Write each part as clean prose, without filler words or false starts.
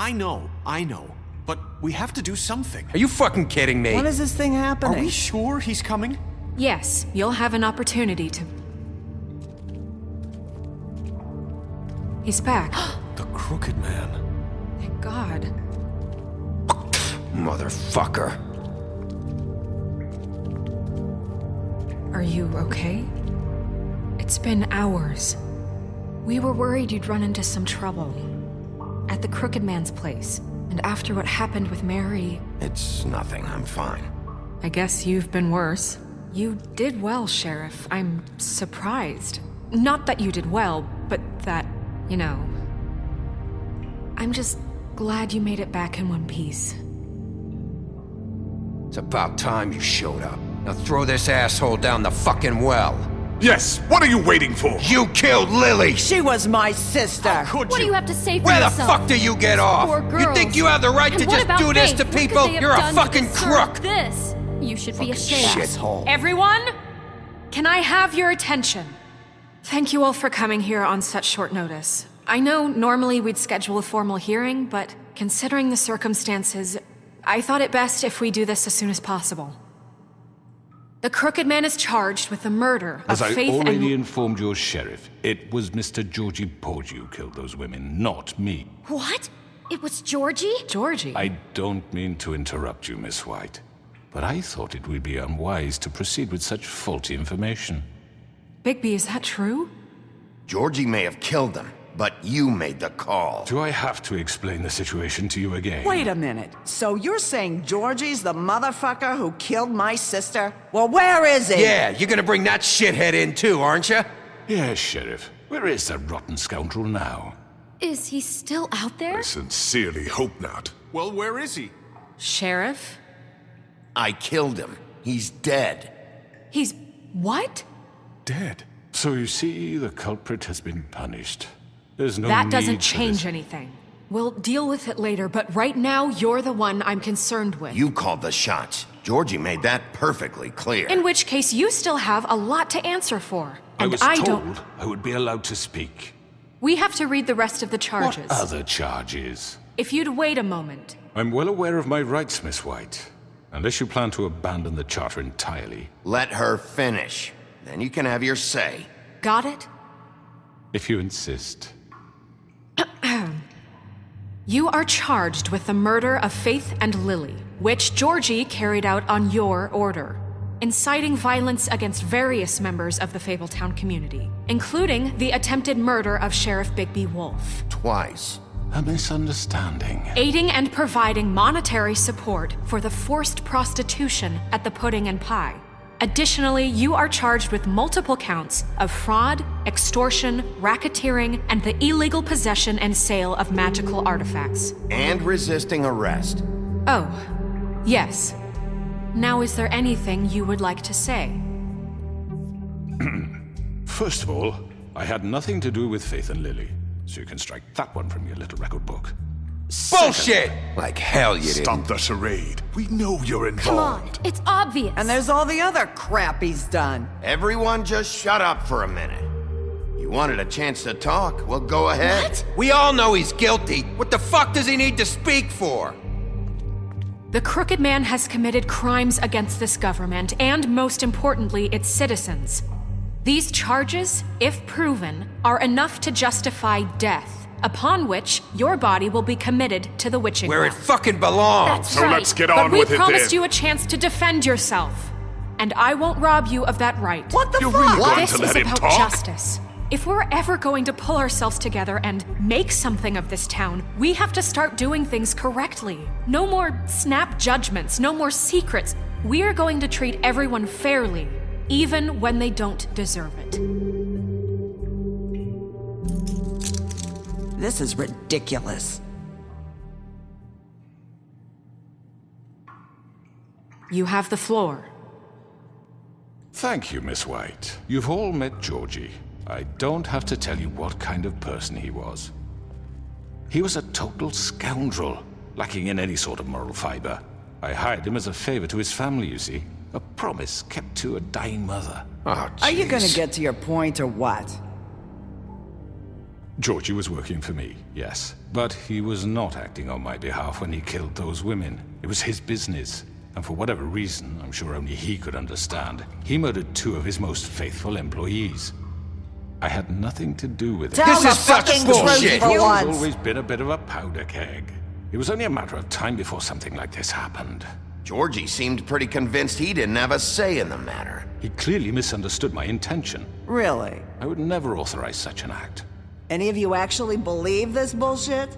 I know. But we have to do something. Are you fucking kidding me? When is this thing happening? Are we sure he's coming? Yes, you'll have an opportunity to... He's back. The Crooked Man. Thank God. Motherfucker. Are you okay? It's been hours. We were worried you'd run into some trouble. At the Crooked Man's place. And after what happened with Mary... It's nothing, I'm fine. I guess you've been worse. You did well, Sheriff. I'm surprised. Not that you did well, but that, you know... I'm just glad you made it back in one piece. It's about time you showed up. Now throw this asshole down the fucking well. Yes, what are you waiting for? You killed Lily! She was my sister. Could What do you have to say for Where the yourself? fuck do you get off? Poor You girls. think you have the right And to what just about do this Faith? to What could people? they have You're a done to fucking deserve crook! This. You should be ashamed. Shithole. Everyone, can I have your attention? Thank you all for coming here on such short notice. I know normally we'd schedule a formal hearing, but considering the circumstances, I thought it best if we do this as soon as possible. The Crooked Man is charged with the murder of As I Faith already and... informed your sheriff, it was Mr. Georgie Porgy who killed those women, not me. What? It was Georgie? Georgie. I don't mean to interrupt you, Miss White, but I thought it would be unwise to proceed with such faulty information. Bigby, is that true? Georgie may have killed them, but you made the call. Do I have to explain the situation to you again? Wait a minute. So you're saying Georgie's the motherfucker who killed my sister? Well, where is he? Yeah, you're gonna bring that shithead in too, aren't you? Yes, Sheriff. Where is that rotten scoundrel now? Is he still out there? I sincerely hope not. Well, where is he? Sheriff? I killed him. He's dead. He's... what? Dead. So you see, the culprit has been punished. There's no That need doesn't for change this. anything. We'll deal with it later, but right now, you're the one I'm concerned with. You called the shots. Georgie made that perfectly clear. In which case, you still have a lot to answer for. I And was I told don't... I would be allowed to speak. We have to read the rest of the charges. What other charges? If you'd wait a moment. I'm well aware of my rights, Miss White. Unless you plan to abandon the charter entirely. Let her finish. Then you can have your say. Got it? If you insist. You are charged with the murder of Faith and Lily, which Georgie carried out on your order, inciting violence against various members of the Fabletown community, including the attempted murder of Sheriff Bigby Wolf, Twice. A misunderstanding. aiding and providing monetary support for the forced prostitution at the Pudding and Pie. Additionally, you are charged with multiple counts of fraud, extortion, racketeering, and the illegal possession and sale of magical artifacts. And resisting arrest. Oh, yes. Now, is there anything you would like to say? First of all, I had nothing to do with Faith and Lily, so you can strike that one from your little record book. Bullshit! Like hell you Stop didn't. the charade. We know you're Come on, involved. it's obvious. And there's all the other crap he's done. Everyone just shut up for a minute. You wanted a chance to talk? Well, go ahead. What? We all know he's guilty. What the fuck does he need to speak for? The Crooked Man has committed crimes against this government and, most importantly, its citizens. These charges, if proven, are enough to justify death, upon which your body will be committed to the witching Where it well. fucking belongs. That's So right. let's get But on we with it promised then. you a chance to defend yourself, and I won't rob you of that right. What the You're fuck? really going This to is let him about talk? justice. If we're ever going to pull ourselves together and make something of this town, we have to start doing things correctly. No more snap judgments, no more secrets. We are going to treat everyone fairly, even when they don't deserve it. This is ridiculous. You have the floor. Thank you, Miss White. You've all met Georgie. I don't have to tell you what kind of person he was. He was a total scoundrel, lacking in any sort of moral fiber. I hired him as a favor to his family, you see. A promise kept to a dying mother. Oh, Are you jeez. gonna get to your point or what? Georgie was working for me, yes. But he was not acting on my behalf when he killed those women. It was his business. And for whatever reason, I'm sure only he could understand, he murdered 2 of his most faithful employees. I had nothing to do with it. Tell This the is such fucking bullshit. truth for He's once. always been a bit of a powder keg. It was only a matter of time before something like this happened. Georgie seemed pretty convinced he didn't have a say in the matter. He clearly misunderstood my intention. Really? I would never authorize such an act. Any of you actually believe this bullshit?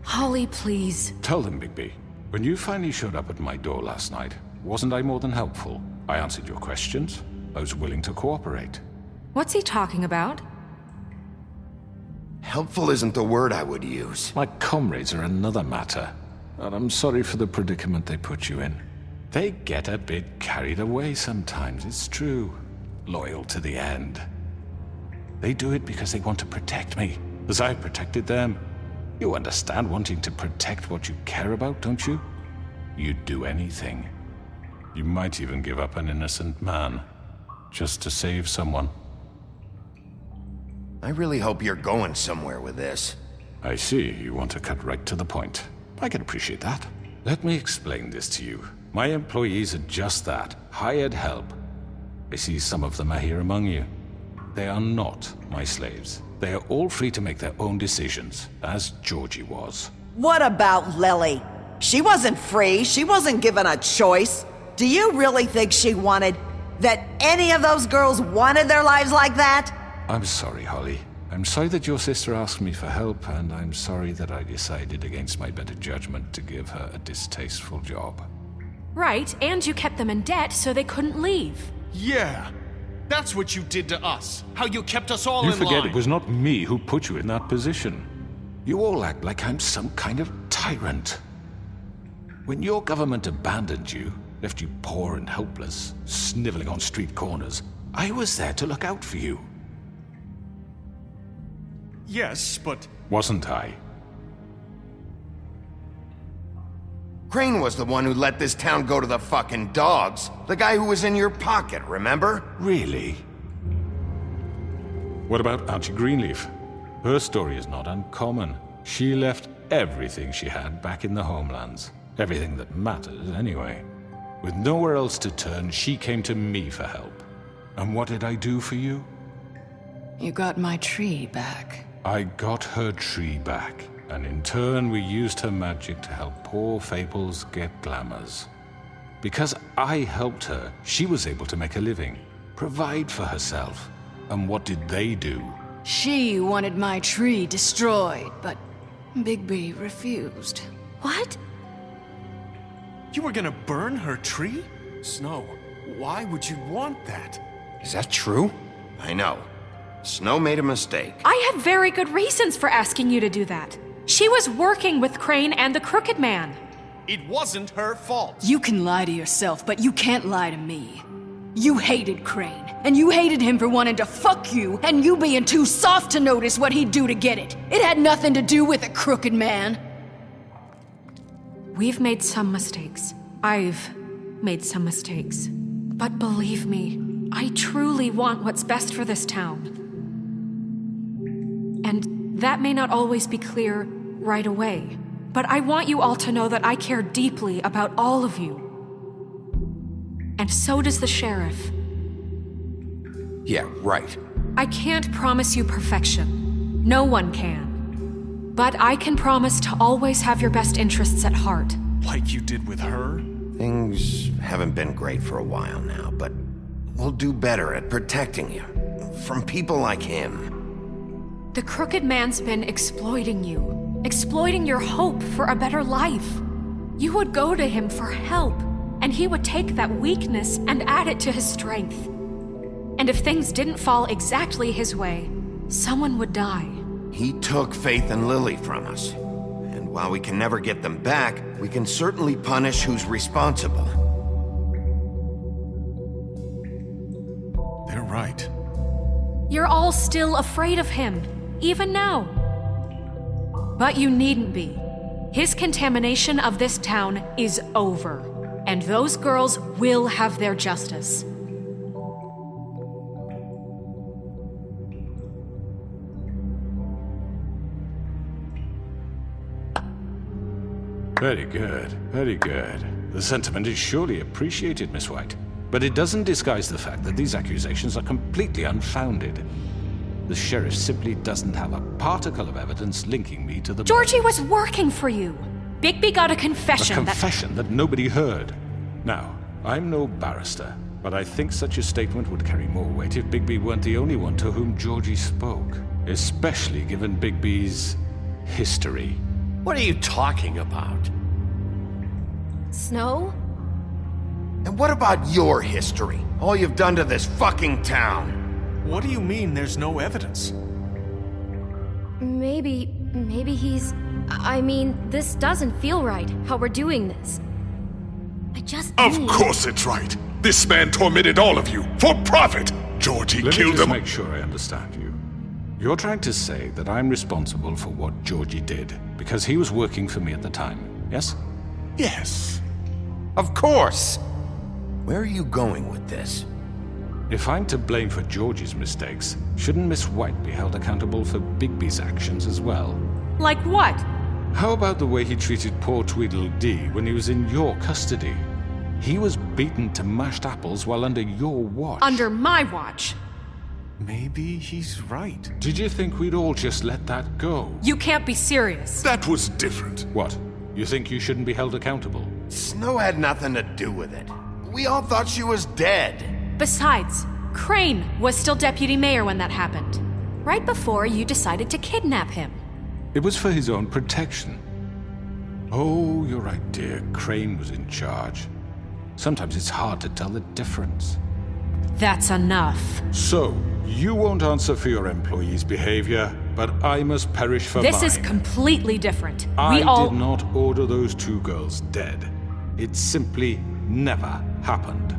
Holly, please. Tell them, Bigby. When you finally showed up at my door last night, wasn't I more than helpful? I answered your questions. I was willing to cooperate. What's he talking about? Helpful isn't the word I would use. My comrades are another matter. And I'm sorry for the predicament they put you in. They get a bit carried away sometimes, it's true. Loyal to the end. They do it because they want to protect me, as I protected them. You understand wanting to protect what you care about, don't you? You'd do anything. You might even give up an innocent man, just to save someone. I really hope you're going somewhere with this. I see, you want to cut right to the point. I can appreciate that. Let me explain this to you. My employees are just that, hired help. I see some of them are here among you. They are not my slaves. They are all free to make their own decisions, as Georgie was. What about Lily? She wasn't free. She wasn't given a choice. Do you really think she wanted... that any of those girls wanted their lives like that? I'm sorry, Holly. I'm sorry that your sister asked me for help, and I'm sorry that I decided against my better judgment to give her a distasteful job. Right, and you kept them in debt so they couldn't leave. Yeah. That's what you did to us. How you kept us all You in forget line. it was not me who put you in that position. You all act like I'm some kind of tyrant. When your government abandoned you, left you poor and helpless, sniveling on street corners, I was there to look out for you. Yes, but... Wasn't I? Crane was the one who let this town go to the fucking dogs. The guy who was in your pocket, remember? Really? What about Auntie Greenleaf? Her story is not uncommon. She left everything she had back in the homelands. Everything that matters, anyway. With nowhere else to turn, she came to me for help. And what did I do for you? You got my tree back. I got her tree back, and in turn we used her magic to help poor Fables get glamours. Because I helped her, she was able to make a living, provide for herself. And what did they do? She wanted my tree destroyed, but Bigby refused. What? You were gonna burn her tree? Snow, why would you want that? Is that true? I know. Snow made a mistake. I had very good reasons for asking you to do that. She was working with Crane and the Crooked Man. It wasn't her fault. You can lie to yourself, but you can't lie to me. You hated Crane, and you hated him for wanting to fuck you, and you being too soft to notice what he'd do to get it. It had nothing to do with the Crooked Man. We've made some mistakes. I've made some mistakes. But believe me, I truly want what's best for this town. And that may not always be clear right away. But I want you all to know that I care deeply about all of you. And so does the sheriff. Yeah, right. I can't promise you perfection. No one can. But I can promise to always have your best interests at heart. Like you did with her? Things haven't been great for a while now, but we'll do better at protecting you. From people like him. The Crooked Man's been exploiting you. Exploiting your hope for a better life. You would go to him for help, and he would take that weakness and add it to his strength. And if things didn't fall exactly his way, someone would die. He took Faith and Lily from us. And while we can never get them back, we can certainly punish who's responsible. They're right. You're all still afraid of him, even now. But you needn't be. His contamination of this town is over, and those girls will have their justice. Very good, very good. The sentiment is surely appreciated, Miss White. But it doesn't disguise the fact that these accusations are completely unfounded. The sheriff simply doesn't have a particle of evidence linking me to the Georgie was working for you. Bigby got a confession A confession that nobody heard. Now, I'm no barrister, but I think such a statement would carry more weight if Bigby weren't the only one to whom Georgie spoke. Especially given Bigby's history. What are you talking about? Snow? And what about your history? All you've done to this fucking town? What do you mean there's no evidence? Maybe he's... I mean, this doesn't feel right, how we're doing this. I just Of need... course it's right. This man tormented all of you for profit. Georgie Let me killed just him. make sure I understand you. You're trying to say that I'm responsible for what Georgie did because he was working for me at the time, yes? Yes. Of course! Where are you going with this? If I'm to blame for Georgie's mistakes, shouldn't Miss White be held accountable for Bigby's actions as well? Like what? How about the way he treated poor Tweedledee when he was in your custody? He was beaten to mashed apples while under your watch. Under my watch. Maybe he's right. Did you think we'd all just let that go? You can't be serious. That was different. What? You think you shouldn't be held accountable? Snow had nothing to do with it. We all thought she was dead. Besides, Crane was still deputy mayor when that happened. Right before you decided to kidnap him. It was for his own protection. Oh, you're right, dear. Crane was in charge. Sometimes it's hard to tell the difference. That's enough. So, you won't answer for your employees' behavior, but I must perish for This mine. is completely different. I We all... did not order those two girls dead. It simply never happened.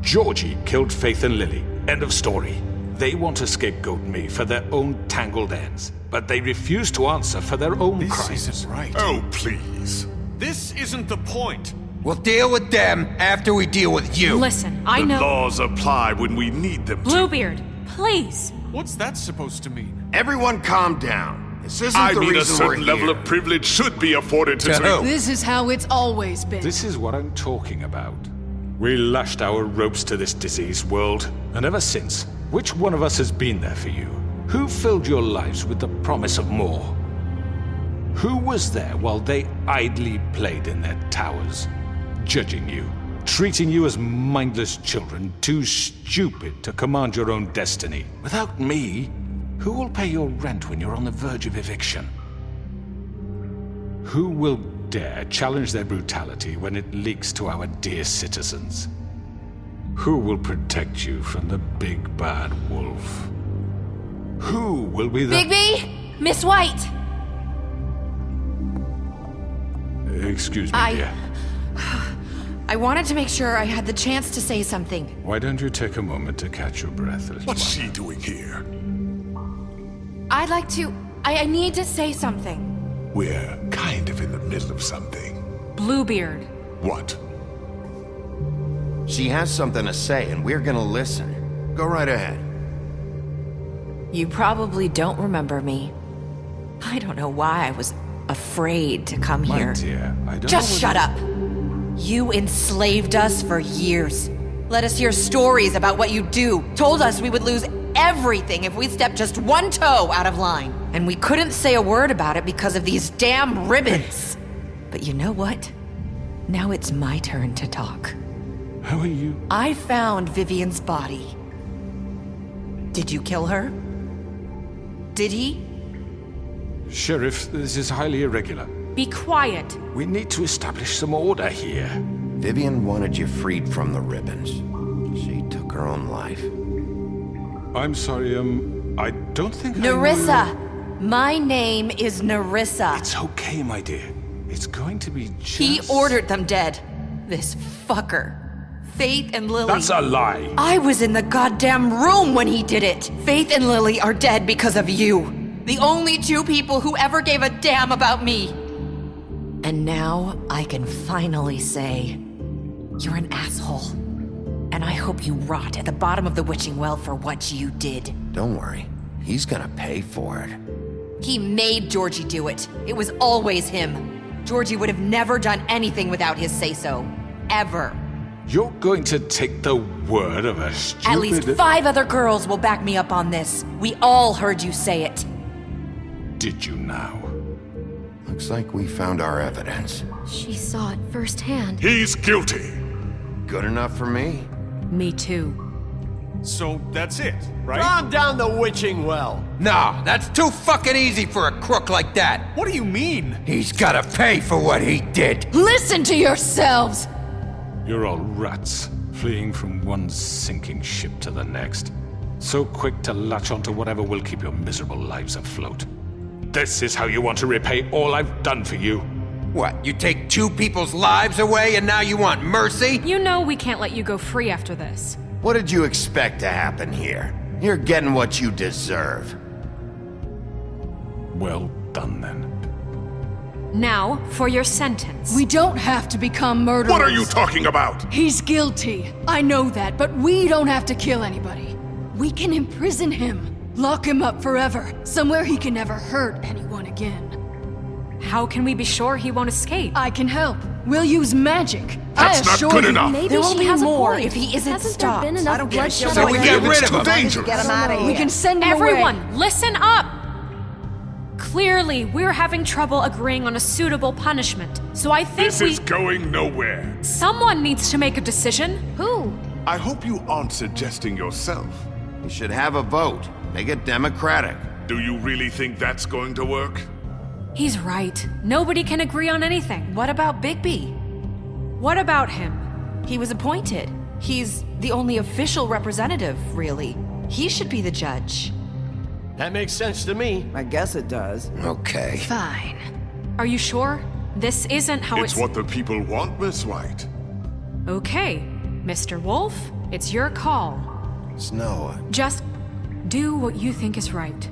Georgie killed Faith and Lily. End of story. They want to scapegoat me for their own tangled ends, but they refuse to answer for their own This crimes. isn't right. Oh, please. This isn't the point. We'll deal with them after we deal with you. Listen, I The know... laws apply when we need them to. Bluebeard, please. What's that supposed to mean? Everyone calm down. This isn't I the mean, a reason we're certain level here. of privilege should be afforded to... To who? This is how it's always been. This is what I'm talking about. We lashed our ropes to this diseased world, and ever since, which one of us has been there for you? Who filled your lives with the promise of more? Who was there while they idly played in their towers, judging you, treating you as mindless children, too stupid to command your own destiny? Without me, who will pay your rent when you're on the verge of eviction? Who will dare challenge their brutality when it leaks to our dear citizens? Who will protect you from the big bad wolf? Who will be the... Bigby! Miss White! Excuse me, dear. I wanted to make sure I had the chance to say something. Why don't you take a moment to catch your breath, little What's one? she doing here? I'd like to... I need to say something. We're kind of in the middle of something. Bluebeard. What? She has something to say, and we're gonna listen. Go right ahead. You probably don't remember me. I don't know why I was afraid to come My here. dear, I don't Just know shut whether- up! You enslaved us for years. Let us hear stories about what you do. Told us we would lose everything if we stepped just one toe out of line. And we couldn't say a word about it because of these damn ribbons. But you know what? Now it's my turn to talk. How are you? I found Vivian's body. Did you kill her? Did he? Sheriff, this is highly irregular. Be quiet. We need to establish some order here. Vivian wanted you freed from the ribbons. She took her own life. I'm sorry, I don't think Nerissa! My name is Nerissa. It's okay, my dear. It's going to be just... He ordered them dead. This fucker. Faith and Lily. That's a lie! I was in the goddamn room when he did it. Faith and Lily are dead because of you. The only two people who ever gave a damn about me. And now I can finally say, you're an asshole. And I hope you rot at the bottom of the witching well for what you did. Don't worry. He's gonna pay for it. He made Georgie do it. It was always him. Georgie would have never done anything without his say-so. Ever. You're going to take the word of a stupid... At least 5 other girls will back me up on this. We all heard you say it. Did you now? Looks like we found our evidence. She saw it firsthand. He's guilty. Good enough for me? Me too. So that's it, right? Calm down the witching well. No, that's too fucking easy for a crook like that. What do you mean? He's gotta pay for what he did. Listen to yourselves! You're all rats, fleeing from one sinking ship to the next. So quick to latch onto whatever will keep your miserable lives afloat. This is how you want to repay all I've done for you? What, you take 2 people's lives away and now you want mercy? You know we can't let you go free after this. What did you expect to happen here? You're getting what you deserve. Well done, then. Now, for your sentence. We don't have to become murderers. What are you talking about? He's guilty. I know that, but we don't have to kill anybody. We can imprison him. Lock him up forever. Somewhere he can never hurt anyone again. How can we be sure he won't escape? I can help. We'll use magic. That's not good enough. There will be more if he isn't Hasn't stopped. there been enough bloodshed? So we get rid of him. Dangerous. Get him out of here. We can send him Everyone, away. listen up! Clearly, we're having trouble agreeing on a suitable punishment, so I think This is going nowhere. someone needs to make a decision. Who? I hope you aren't suggesting yourself. You should have a vote. Make it democratic. Do you really think that's going to work? He's right. Nobody can agree on anything. What about Bigby? What about him? He was appointed. He's the only official representative, really. He should be the judge. That makes sense to me. I guess it does. Okay. Fine. Are you sure? This isn't how It's what the people want, Miss White. Okay, Mr. Wolf, it's your call. Snow, Just do what you think is right.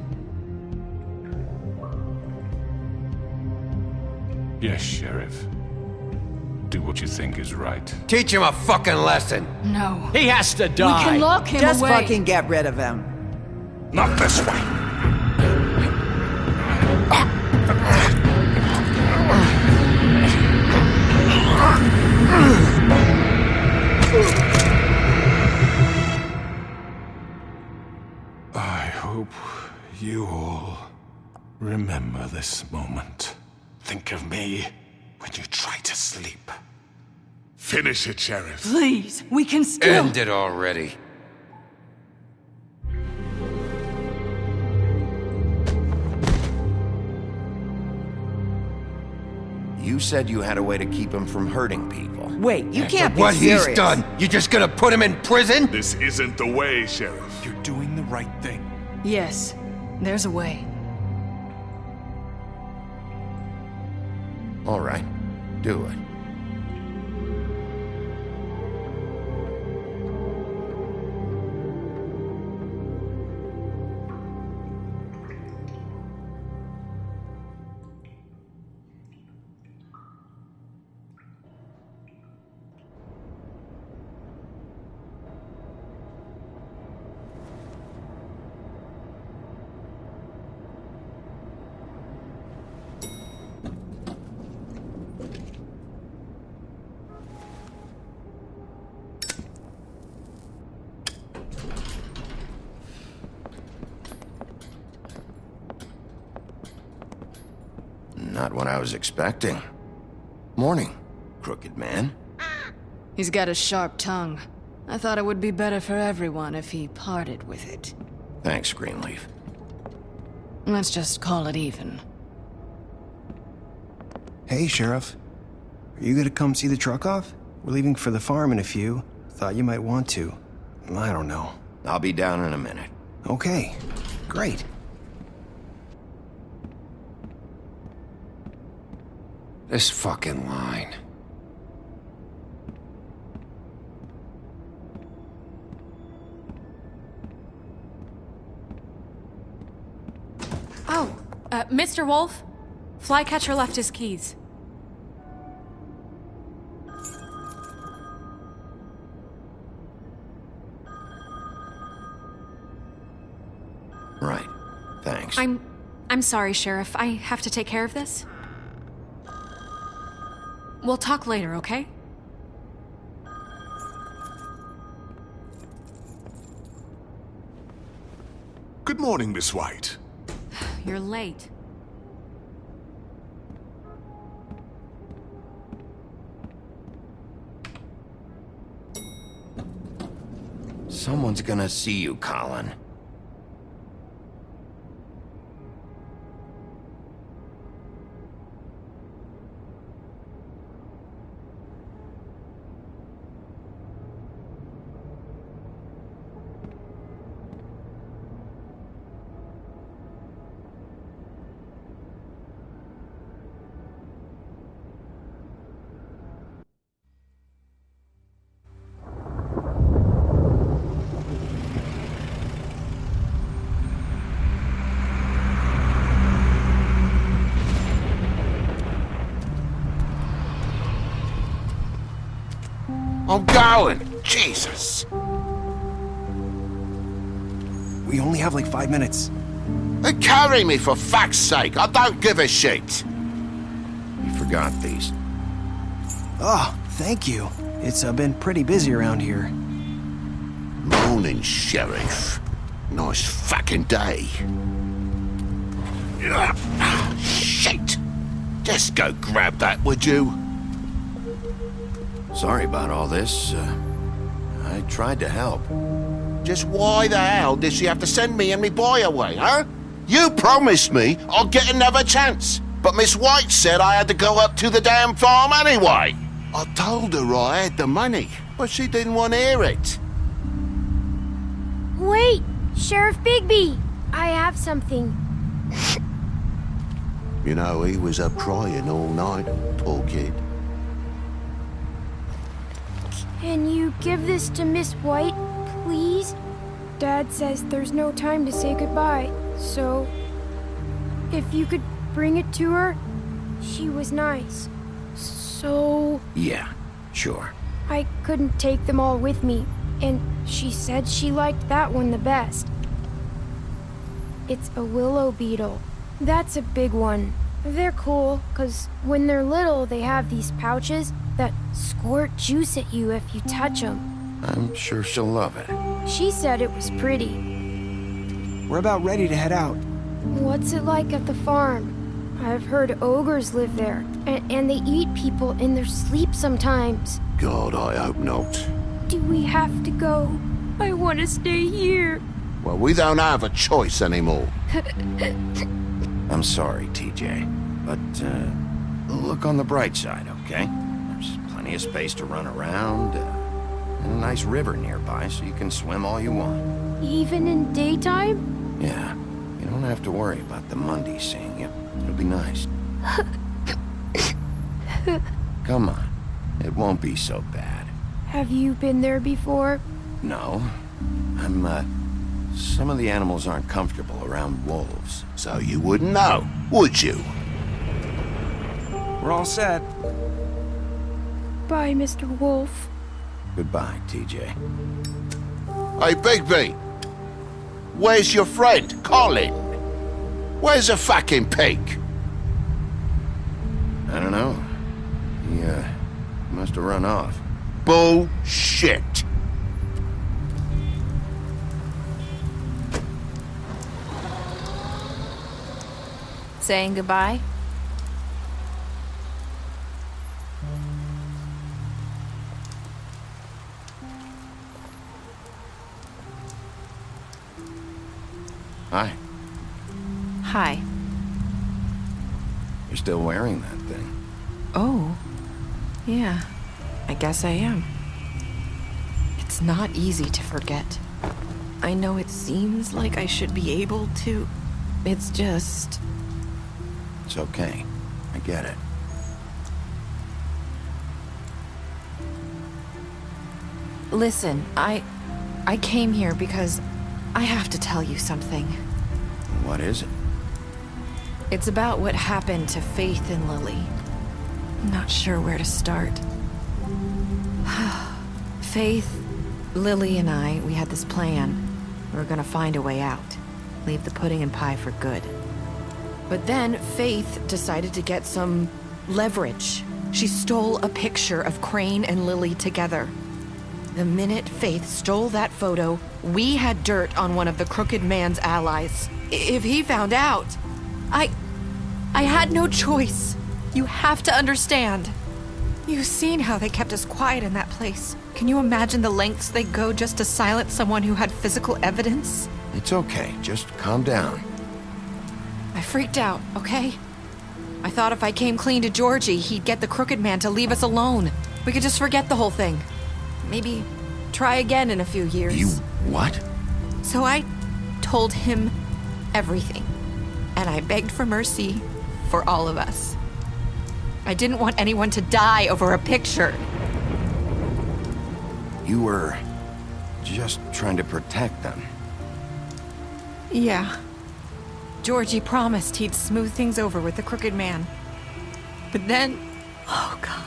Yes, Sheriff. Do what you think is right. Teach him a fucking lesson. No. He has to We die. can lock him Just away. fucking get rid of him. Not this way! I hope you all remember this moment. Think of me when you try to sleep. Finish it, Sheriff. Please, we can still... End it already. you said you had a way to keep him from hurting people. Wait, you can't be What serious. he's done, you just gonna put him in prison? This isn't the way, Sheriff. You're doing the right thing. Yes, there's a way. All right, do it. Not what I was expecting. Morning, crooked man. He's got a sharp tongue. I thought it would be better for everyone if he parted with it. Thanks, Greenleaf. Let's just call it even. Hey, Sheriff. Are you gonna come see the truck off? We're leaving for the farm in a few. Thought you might want to. I don't know. I'll be down in a minute. Okay, great. This fucking line. Oh, Mr. Wolf, Flycatcher left his keys. Right. Thanks. I'm sorry, Sheriff. I have to take care of this. We'll talk later, okay? Good morning, Miss White. You're late. Someone's gonna see you, Colin. I'm going! Jesus! We only have like 5 minutes. They carry me for fuck's sake! I don't give a shit! You forgot these. Oh, thank you. It's been pretty busy around here. Morning, Sheriff. Nice fucking day. Shit! Just go grab that, would you? Sorry about all this. I tried to help. Just why the hell did she have to send me and me boy away, huh? You promised me I'd get another chance, but Miss White said I had to go up to the damn farm anyway. I told her I had the money, but she didn't want to hear it. Wait, Sheriff Bigby, I have something. You know, he was up crying all night, poor kid. Can you give this to Miss White, please? Dad says there's no time to say goodbye, so if you could bring it to her, she was nice. So Yeah, sure. I couldn't take them all with me, and she said she liked that one the best. It's a willow beetle. That's a big one. They're cool, 'cause when they're little, they have these pouches that squirt juice at you if you touch them. I'm sure she'll love it. She said it was pretty. We're about ready to head out. What's it like at the farm? I've heard ogres live there, and they eat people in their sleep sometimes. God, I hope not. Do we have to go? I want to stay here. Well, we don't have a choice anymore. I'm sorry, TJ, but look on the bright side, okay? There's plenty of space to run around, and a nice river nearby so you can swim all you want. Even in daytime? Yeah, you don't have to worry about the Mundies seeing you. It'll be nice. Come on, it won't be so bad. Have you been there before? No, some of the animals aren't comfortable around wolves. So you wouldn't know, would you? We're all set. Bye, Mr. Wolf. Goodbye, TJ. Hey, Bigby! Where's your friend, Colin? Where's the fucking pig? I don't know. He must have run off. Bullshit! Saying goodbye? Hi. Hi. You're still wearing that thing. Oh. Yeah. I guess I am. It's not easy to forget. I know it seems like I should be able to. It's just... It's okay. I get it. Listen, I came here because I have to tell you something. What is it? It's about what happened to Faith and Lily. I'm not sure where to start. Faith, Lily, and I, we had this plan. We were gonna find a way out. Leave the pudding and pie for good. But then Faith decided to get some leverage. She stole a picture of Crane and Lily together. The minute Faith stole that photo, we had dirt on one of the Crooked Man's allies. If he found out, I had no choice. You have to understand. You've seen how they kept us quiet in that place. Can you imagine the lengths they go just to silence someone who had physical evidence? It's okay. Just calm down. I freaked out, okay? I thought if I came clean to Georgie, he'd get the Crooked Man to leave us alone. We could just forget the whole thing. Maybe try again in a few years. You what? So I told him everything. And I begged for mercy for all of us. I didn't want anyone to die over a picture. You were just trying to protect them. Yeah. Georgie promised he'd smooth things over with the Crooked Man. But then... Oh, God.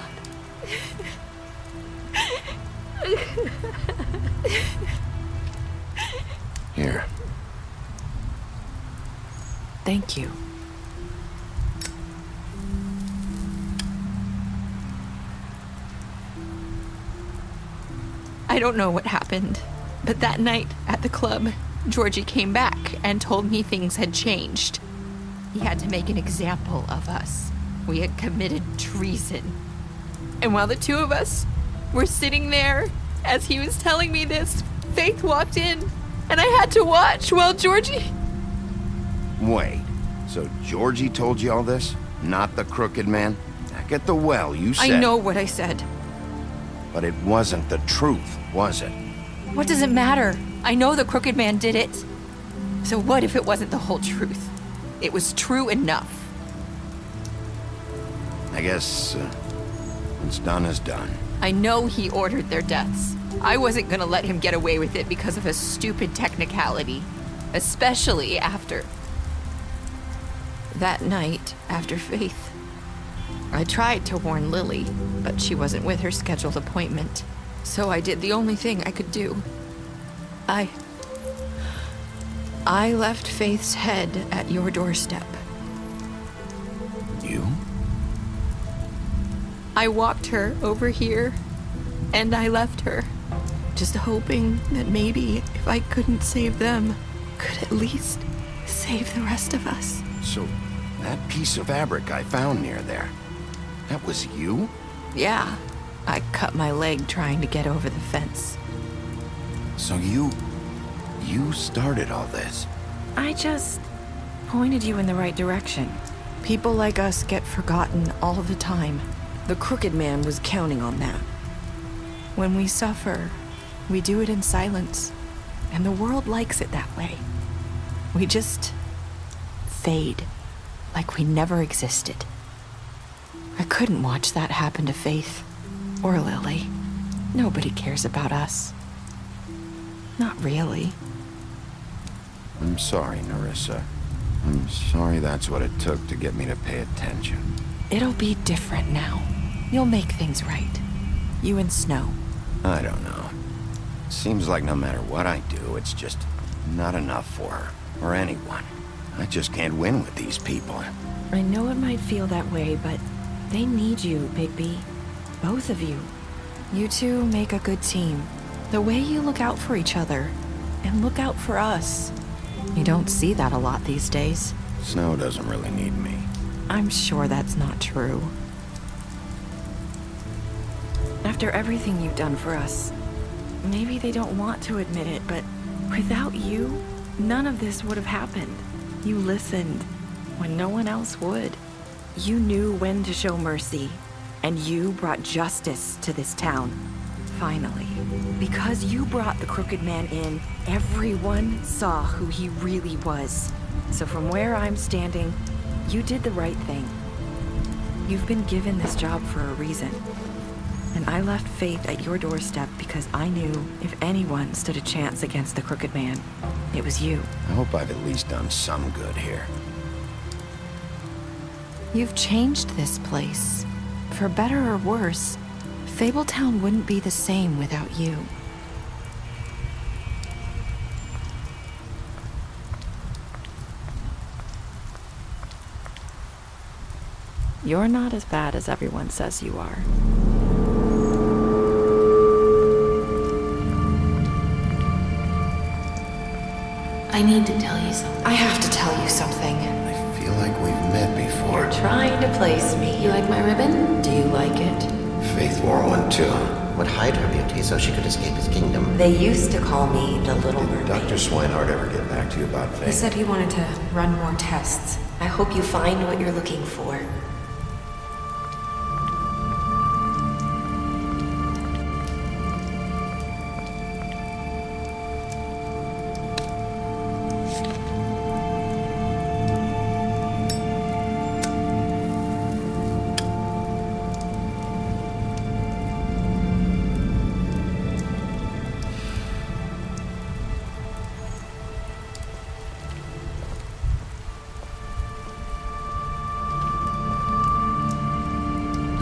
Here. Thank you. I don't know what happened, but that night at the club, Georgie came back and told me things had changed. He had to make an example of us. We had committed treason. And while the two of us were sitting there, as he was telling me this, Faith walked in, and I had to watch while Georgie... Wait, so Georgie told you all this? Not the Crooked Man? Back at the well, you said... I know what I said. But it wasn't the truth, was it? What does it matter? I know the Crooked Man did it. So what if it wasn't the whole truth? It was true enough. I guess what's done is done. I know he ordered their deaths. I wasn't gonna let him get away with it because of a stupid technicality. Especially after... that night, after Faith. I tried to warn Lily, but she wasn't with her scheduled appointment. So I did the only thing I could do. I left Faith's head at your doorstep. You? I walked her over here, and I left her. Just hoping that maybe if I couldn't save them, could at least save the rest of us. So, that piece of fabric I found near there, that was you? Yeah, I cut my leg trying to get over the fence. So you started all this? I just pointed you in the right direction. People like us get forgotten all the time. The Crooked Man was counting on that. When we suffer, we do it in silence, and the world likes it that way. We just fade, like we never existed. I couldn't watch that happen to Faith, or Lily. Nobody cares about us. Not really. I'm sorry, Nerissa. I'm sorry that's what it took to get me to pay attention. It'll be different now. You'll make things right. You and Snow. I don't know. Seems like no matter what I do, it's just not enough for her, or anyone. I just can't win with these people. I know it might feel that way, but they need you, Bigby. Both of you. You two make a good team. The way you look out for each other, and look out for us. You don't see that a lot these days. Snow doesn't really need me. I'm sure that's not true. After everything you've done for us, maybe they don't want to admit it, but without you, none of this would have happened. You listened when no one else would. You knew when to show mercy, and you brought justice to this town. Finally. Because you brought the Crooked Man in, everyone saw who he really was. So from where I'm standing, you did the right thing. You've been given this job for a reason. And I left Faith at your doorstep because I knew if anyone stood a chance against the Crooked Man, it was you. I hope I've at least done some good here. You've changed this place. For better or worse, Fabletown wouldn't be the same without you. You're not as bad as everyone says you are. I need to tell you something. I have to tell you something. I feel like we've met before. You're trying to place me. You like my ribbon? Do you like it? Faith wore one too. Would hide her beauty so she could escape his kingdom. They used to call me the Little Did Mermaid. Dr. Swinehart ever get back to you about Faith? He said he wanted to run more tests. I hope you find what you're looking for.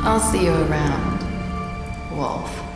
I'll see you around, Wolf.